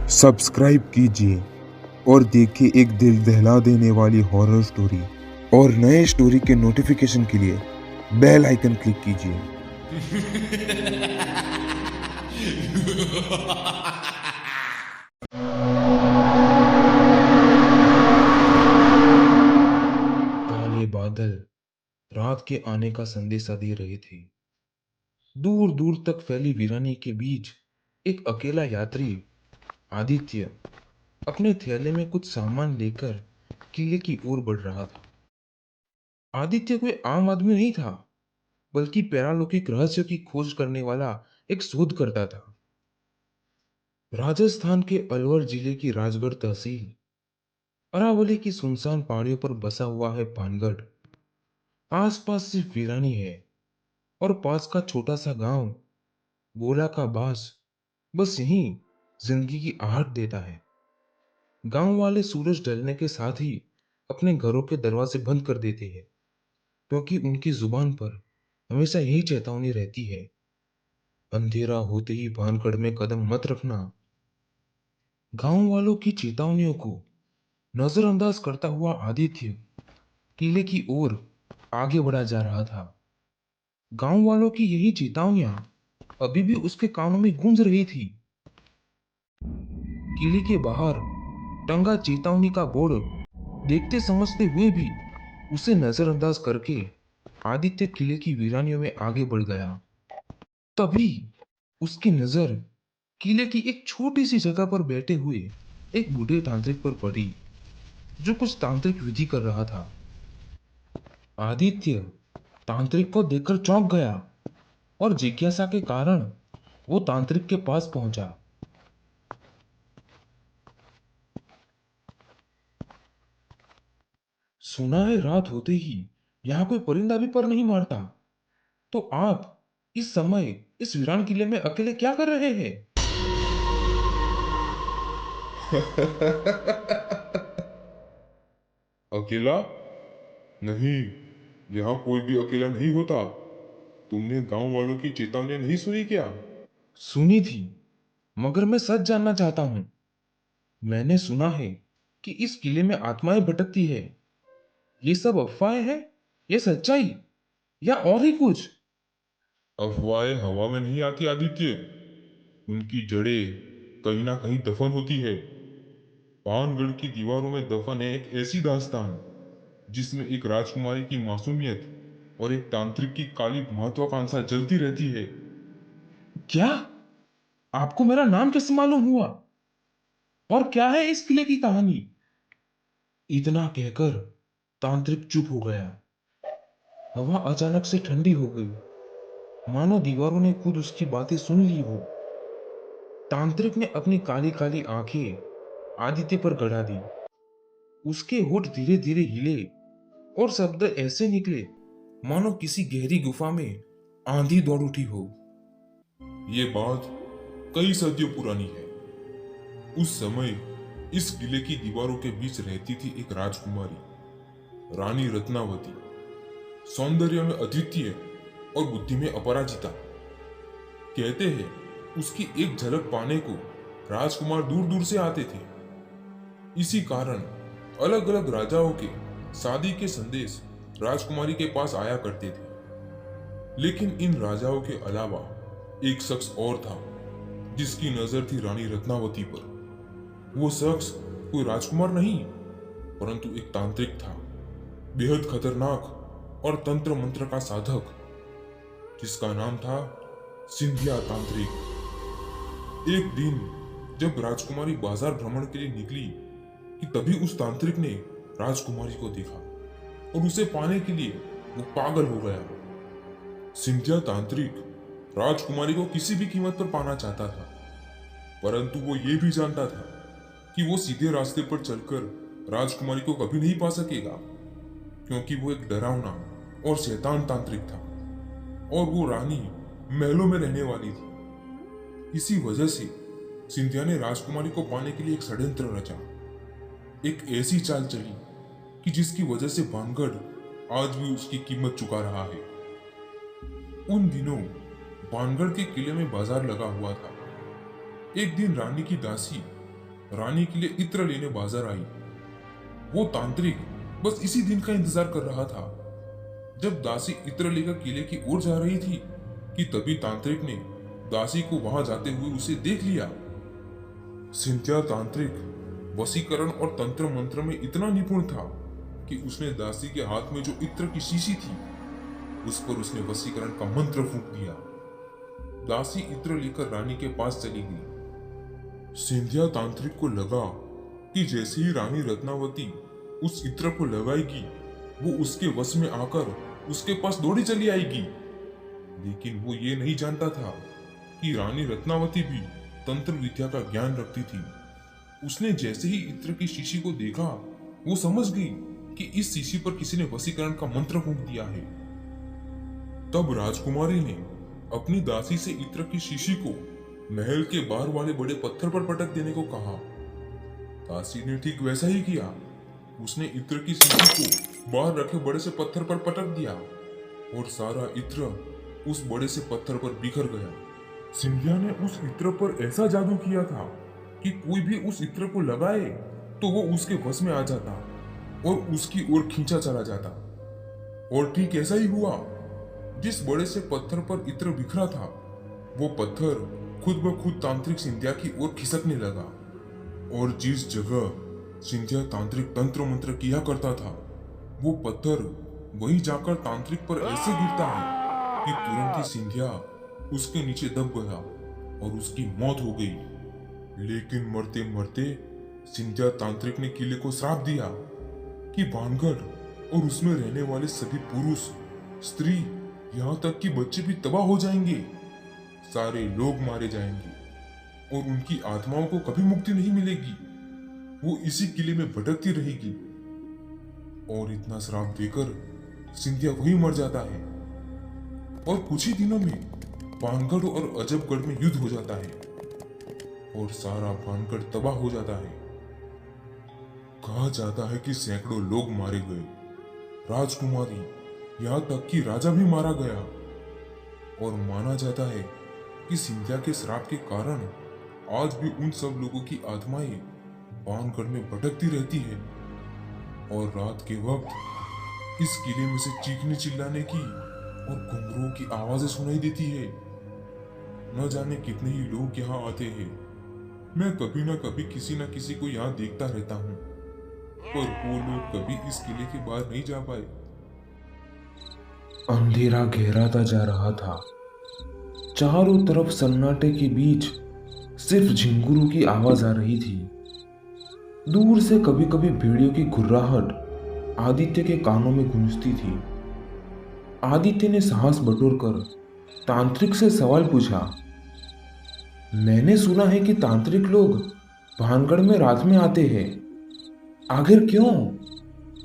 Subscribe कीजिए और देखिए एक दिल दहला देने वाली हॉरर स्टोरी। और नए स्टोरी के नोटिफिकेशन के लिए बेल आइकन क्लिक कीजिए। काले बादल रात के आने का संदेशा दे रहे थे। दूर दूर तक फैली वीरानी के बीच एक अकेला यात्री आदित्य अपने थैले में कुछ सामान लेकर किले की ओर बढ़ रहा था। आदित्य कोई आम आदमी नहीं था, बल्कि पैरालौकिक रहस्यों की खोज करने वाला एक शोधकर्ता था। राजस्थान के अलवर जिले की राजगढ़ तहसील अरावली की सुनसान पहाड़ियों पर बसा हुआ है पानगढ़। आसपास सिर्फ वीरानी है और पास का छोटा सा गांव गोला का बास बस यही जिंदगी की आहट देता है। गांव वाले सूरज ढलने के साथ ही अपने घरों के दरवाजे बंद कर देते हैं, क्योंकि उनकी जुबान पर हमेशा यही चेतावनी रहती है, अंधेरा होते ही भानगढ़ में कदम मत रखना। गांव वालों की चेतावनियों को नजरअंदाज करता हुआ आदित्य किले की ओर आगे बढ़ा जा रहा था। गांव वालों की यही चेतावनियां अभी भी उसके कानों में गूंज रही थी। किले के बाहर टंगा चेतावनी का बोर्ड देखते समझते हुए भी उसे नजरअंदाज करके आदित्य किले की वीरानियों में आगे बढ़ गया। तभी उसकी नजर किले की एक छोटी सी जगह पर बैठे हुए एक बूढ़े तांत्रिक पर पड़ी, जो कुछ तांत्रिक विधि कर रहा था। आदित्य तांत्रिक को देखकर चौंक गया और जिज्ञासा के कारण वो तांत्रिक के पास पहुंचा। सुना है रात होते ही यहाँ कोई परिंदा भी पर नहीं मारता, तो आप इस समय इस वीरान किले में अकेले क्या कर रहे हैं? अकेला? नहीं, यहाँ कोई भी अकेला नहीं होता। तुमने गांव वालों की चेतावनी नहीं सुनी क्या? सुनी थी, मगर मैं सच जानना चाहता हूँ। मैंने सुना है कि इस किले में आत्माएं भटकती है। ये सब अफवाहें हैं, ये सच्चाई या और ही कुछ? अफवाहें हवा में नहीं आती आदित्य। उनकी जड़ें कहीं ना कहीं दफन होती है। पानगढ़ की दीवारों में दफन है एक ऐसी दास्तान जिसमें एक राजकुमारी की मासूमियत और एक तांत्रिक की काली महत्वाकांक्षा जलती रहती है। क्या? आपको मेरा नाम कैसे मालूम हुआ? और क्या है इस किले की कहानी? इतना कहकर तांत्रिक चुप हो गया। हवा अचानक से ठंडी हो गई, मानो दीवारों ने खुद उसकी बातें सुन ली हो। तांत्रिक ने अपनी काली काली आंखें आदित्य पर गड़ा दी। उसके होठ धीरे धीरे हिले और शब्द ऐसे निकले मानो किसी गहरी गुफा में आंधी दौड़ उठी हो। ये बात कई सदियों पुरानी है। उस समय इस किले की दीवारों के बीच रहती थी एक राजकुमारी, रानी रत्नावती। सौंदर्य में अद्वितीय और बुद्धि में अपराजिता। कहते हैं उसकी एक झलक पाने को राजकुमार दूर दूर से आते थे। इसी कारण अलग अलग राजाओं के शादी के संदेश राजकुमारी के पास आया करते थे। लेकिन इन राजाओं के अलावा एक शख्स और था जिसकी नजर थी रानी रत्नावती पर। वो शख्स कोई राजकुमार नहीं, परंतु एक तांत्रिक था, बेहद खतरनाक और तंत्र मंत्र का साधक, जिसका नाम था सिंधिया तांत्रिक। एक दिन जब राजकुमारी बाजार भ्रमण के लिए निकली कि तभी उस तांत्रिक ने राजकुमारी को देखा और उसे पाने के लिए वो पागल हो गया। सिंधिया तांत्रिक राजकुमारी को किसी भी कीमत पर पाना चाहता था, परंतु वो ये भी जानता था कि वो सीधे रास्ते पर चलकर राजकुमारी को कभी नहीं पा सकेगा, क्योंकि वो एक डरावना और शैतान तांत्रिक था और वो रानी महलों में रहने वाली थी। इसी वजह से सिंधिया ने राजकुमारी को पाने के लिए एक षड्यंत्र रचा, एक ऐसी चाल चली कि जिसकी वजह से भानगढ़ आज भी उसकी कीमत चुका रहा है। उन दिनों भानगढ़ के किले में बाजार लगा हुआ था। एक दिन रानी की दासी रानी के लिए इत्र लेने बाजार आई। वो तांत्रिक बस इसी दिन का इंतजार कर रहा था। जब दासी इत्र लेकर किले की ओर जा रही थी कि तभी तांत्रिक ने दासी को वहां जाते हुए उसे देख लिया। सिंथिया तांत्रिक वशीकरण और तंत्र मंत्र में इतना निपुण था कि उसने दासी के हाथ में जो इत्र की शीशी थी उस पर उसने वशीकरण का मंत्र फूंक दिया। दासी इत्र लेकर रानी के पास चली गई। सिंधिया तांत्रिक को लगा कि जैसे ही रानी रत्नावती उस इत्र को लगाएगी वो उसके वश में आकर उसके पास दौड़ी चली आएगी। लेकिन वो ये नहीं जानता था कि रानी रत्नावती भी तंत्र विद्या का ज्ञान रखती थी। उसने जैसे ही इत्र की शीशी को देखा वो समझ गई कि इस शीशी पर किसी ने वशीकरण का मंत्र फूंक दिया है। तब राजकुमारी ने अपनी दासी से इत्र की शीशी को महल के बाहर वाले बड़े पत्थर पर पटक देने को कहा। दासी ने ठीक वैसा ही किया। उसने इत्र की शीशी को बाहर रखे बड़े से पत्थर पर पटक दिया और सारा इत्र उस बड़े से पत्थर पर बिखर गया। सिंधिया ने उस इत्र पर ऐसा जादू किया था कि कोई भी उस इत्र को लगाए तो वो उसके वश में आ जाता और उसकी ओर खींचा चला जाता। और ठीक ऐसा ही हुआ। जिस बड़े से पत्थर पर इत्र बिखरा था वो पत्थर खुद ब खुद तांत्रिक सिंधिया की ओर खिसकने लगा। और जिस जगह सिंधिया तांत्रिक तंत्र मंत्र किया करता था वो पत्थर वहीं जाकर तांत्रिक पर ऐसे गिरता है कि तुरंत ही सिंधिया उसके नीचे दब गया और उसकी मौत हो गई। लेकिन मरते मरते सिंधिया तांत्रिक ने किले को श्राप दिया कि भानगढ़ और उसमें रहने वाले सभी पुरुष, स्त्री, यहाँ तक कि बच्चे भी तबाह हो जाएंगे। सारे लोग मारे जाएंगे और उनकी आत्माओं को कभी मुक्ति नहीं मिलेगी। वो इसी किले में भटकती रहेगी। और इतना श्राप देकर सिंधिया वही मर जाता है। और कुछ ही दिनों में भानगढ़ और अजबगढ़ में युद्ध हो जाता है और सारा भानगढ़ तबाह हो जाता है। कहा जाता है कि सैकड़ों लोग मारे गए, राजकुमारी यहाँ तक कि राजा भी मारा गया। और माना जाता है कि सिंधिया के श्राप के कारण आज भी उन सब लोगों की आत्माएं भानगढ़ में भटकती रहती है। और रात के वक्त इस किले में से चीखने चिल्लाने की और घुंघरूओं की आवाजें सुनाई देती है। न जाने कितने ही लोग यहाँ आते हैं। मैं कभी ना कभी किसी न किसी को यहाँ देखता रहता हूँ, पर वो लोग कभी इस किले के बाहर नहीं जा पाए। अंधेरा गहराता जा रहा था। चारों तरफ सन्नाटे के बीच सिर्फ झिंगुरों की आवाज आ रही थी। दूर से कभी कभी भेड़ियों की घुर्राहट आदित्य के कानों में गूंजती थी। आदित्य ने साहस बटोरकर तांत्रिक से सवाल पूछा, मैंने सुना है कि तांत्रिक लोग भानगढ़ में रात में आते हैं। आखिर क्यों?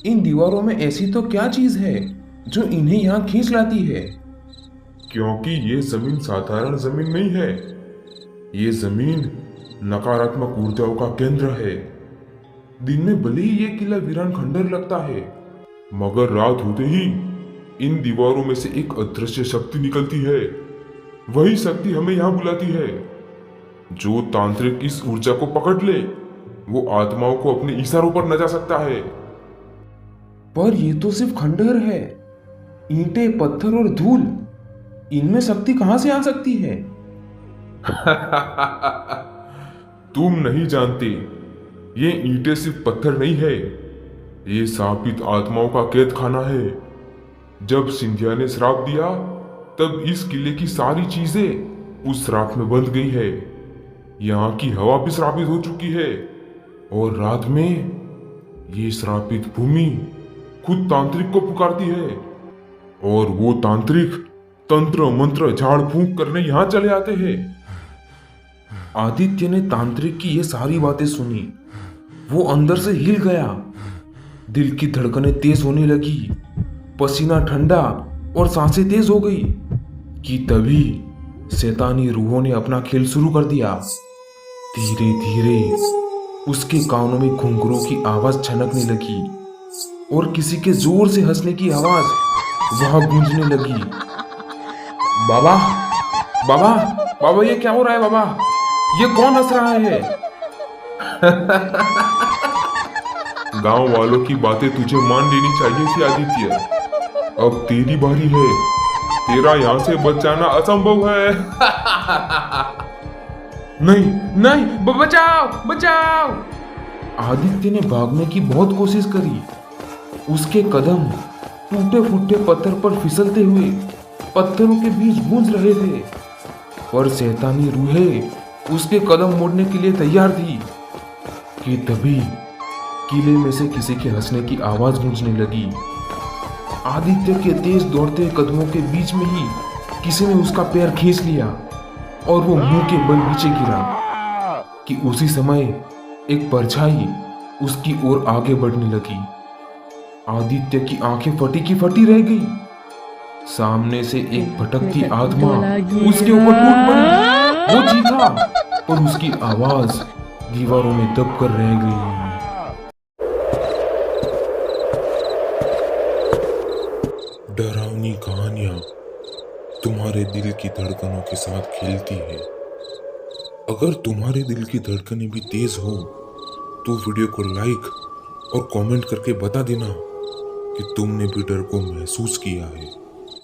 इन दीवारों में ऐसी तो क्या चीज है जो इन्हें यहाँ खींच लाती है? क्योंकि ये जमीन साधारण जमीन नहीं है। ये जमीन नकारात्मक ऊर्जाओं का केंद्र है। दिन में भले ही ये किला वीरान खंडर लगता है, मगर रात होते ही इन दीवारों में से एक अदृश्य शक्ति निकलती है। वही शक्ति हमें यहाँ बुलाती है। जो तांत्रिक इस ऊर्जा को पकड़ ले वो आत्माओं को अपने इशारों पर नचा सकता है। पर ये तो सिर्फ खंडहर है। ईंटें, पत्थर और धूल, इनमें शक्ति कहां से आ सकती है? तुम नहीं जानते, ये ईंटें सिर्फ पत्थर नहीं है, ये शापित आत्माओं का कैद खाना है। जब सिंधिया ने श्राप दिया तब इस किले की सारी चीजें उस श्राप में बंध गई है। यहाँ की हवा भी श्रापित हो चुकी है और रात में ये श्रापित भूमि खुद तांत्रिक को पुकारती है और वो तांत्रिक तंत्र मंत्र झाड़ फूंक करने यहाँ चले आते हैं। आदित्य ने तांत्रिक की ये सारी बातें सुनी। वो अंदर से हिल गया। दिल की धड़कनें तेज होने लगी, पसीना ठंडा और सांसें तेज हो गई कि तभी शैतानी रूहों ने अपना खेल शुरू कर दिया। धीरे धीरे उसके कानों में घुंघरूओं की आवाज छनकने लगी और किसी के जोर से हंसने की आवाज वहां गूंजने लगी। बाबा, बाबा, बाबा, ये क्या हो रहा है? बाबा, ये कौन हंस रहा है? गांव वालों की बातें तुझे मान लेनी चाहिए थी आदित्य। अब तेरी बारी है। तेरा यहाँ से बचाना असंभव है। नहीं नहीं, बचाओ बचाओ। आदित्य ने भागने की बहुत कोशिश करी। उसके कदम टूटे फूटे पत्थर पर फिसलते हुए पत्थरों के बीच गूंज रहे थे, पर शैतानी रूहें उसके कदम मोड़ने के लिए तैयार थी कि तभी किले में से किसी के हंसने की आवाज गूंजने लगी। आदित्य के तेज दौड़ते कदमों के बीच में ही किसी ने उसका पैर खींच लिया और वो मुंह के बल नीचे गिरा कि उसी समय एक परछाई उसकी ओर आगे बढ़ने लगी। आदित्य की आंखें फटी की फटी रह गई। सामने से एक भटकती आत्मा उसके ऊपर टूट पड़ी। वो चीखा, पर उसकी आवाज दीवारों में दब कर रह गई। डरावनी कहानियां तुम्हारे दिल की धड़कनों के साथ खेलती है। अगर तुम्हारे दिल की धड़कनें भी तेज हो तो वीडियो को लाइक और कमेंट करके बता देना कि तुमने भी डर को महसूस किया है।